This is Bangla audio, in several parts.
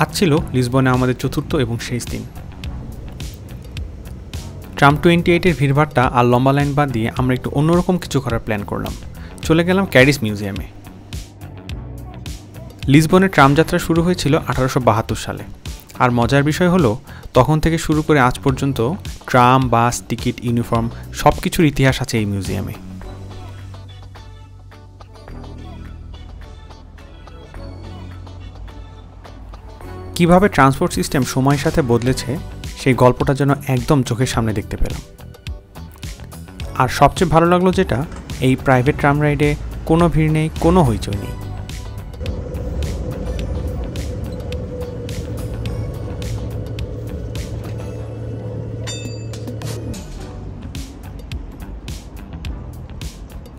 আজ ছিল লিসবনে আমাদের চতুর্থ এবং শেষ দিন। ট্রাম 28-এর ভিড়ভাড়টা আর লম্বা লাইন বাদ দিয়ে আমরা একটু অন্যরকম কিছু করার প্ল্যান করলাম। চলে গেলাম ক্যাডিস মিউজিয়ামে। লিসবনের ট্রাম যাত্রা শুরু হয়েছিল 1872 সালে। আর মজার বিষয় হলো, তখন থেকে শুরু করে আজ পর্যন্ত ট্রাম, বাস, টিকিট, ইউনিফর্ম সব কিছুর ইতিহাস আছে এই মিউজিয়ামে। কিভাবে ট্রান্সপোর্ট সিস্টেম সময়ের সাথে বদলেছে সেই গল্পটা যেন একদম চোখের সামনে দেখতে পেলাম। আর সবচেয়ে ভালো লাগলো যেটা, এই প্রাইভেট ট্রাম রাইডে কোনো ভিড় নেই, কোনো হইচই নেই।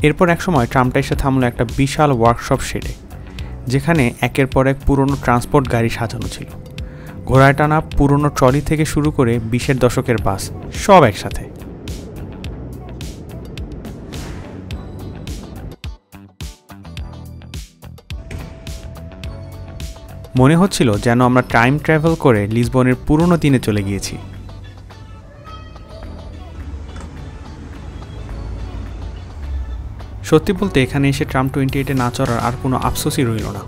এরপর একসময় ট্রামটা এসে থামলো একটা বিশাল ওয়ার্কশপ শেডে, যেখানে একের পর এক পুরনো ট্রান্সপোর্ট গাড়ি সাজানো ছিল। ঘোড়ায় টানা পুরনো ট্রলি থেকে শুরু করে 20-এর দশকের বাস, সব একসাথে। মনে হচ্ছিল যেন আমরা টাইম ট্রাভেল করে লিসবনের পুরনো দিনে চলে গিয়েছি। সত্যি বলতে এখানে এসে ট্রাম 28-এ না চড়ার আর কোনো আফসোসই রইল না।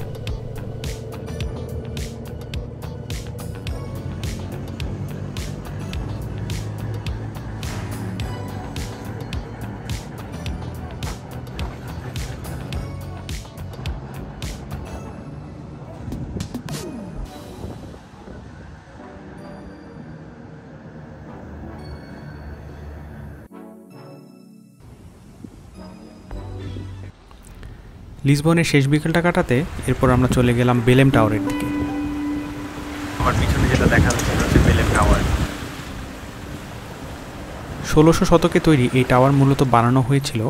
লিসবনের শেষ বিকেলটা কাটাতে এরপর আমরা চলে গেলাম বেলেম টাওয়ারের দিকে। আমার পিছনে যেটা দেখা যাচ্ছে হচ্ছে বেলেম টাওয়ার। 1600 শতকে তৈরি এই টাওয়ার মূলত বানানো হয়েছিল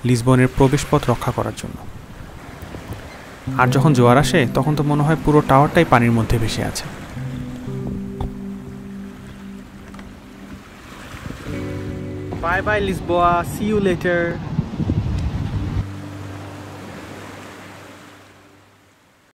লিসবনের প্রবেশপথ রক্ষা করার জন্য। আর যখন জোয়ার আসে তখন তো মনে হয় পুরো টাওয়ারটাই পানির মধ্যে ভেসে আছে। Bye bye Lisboa, see you letter.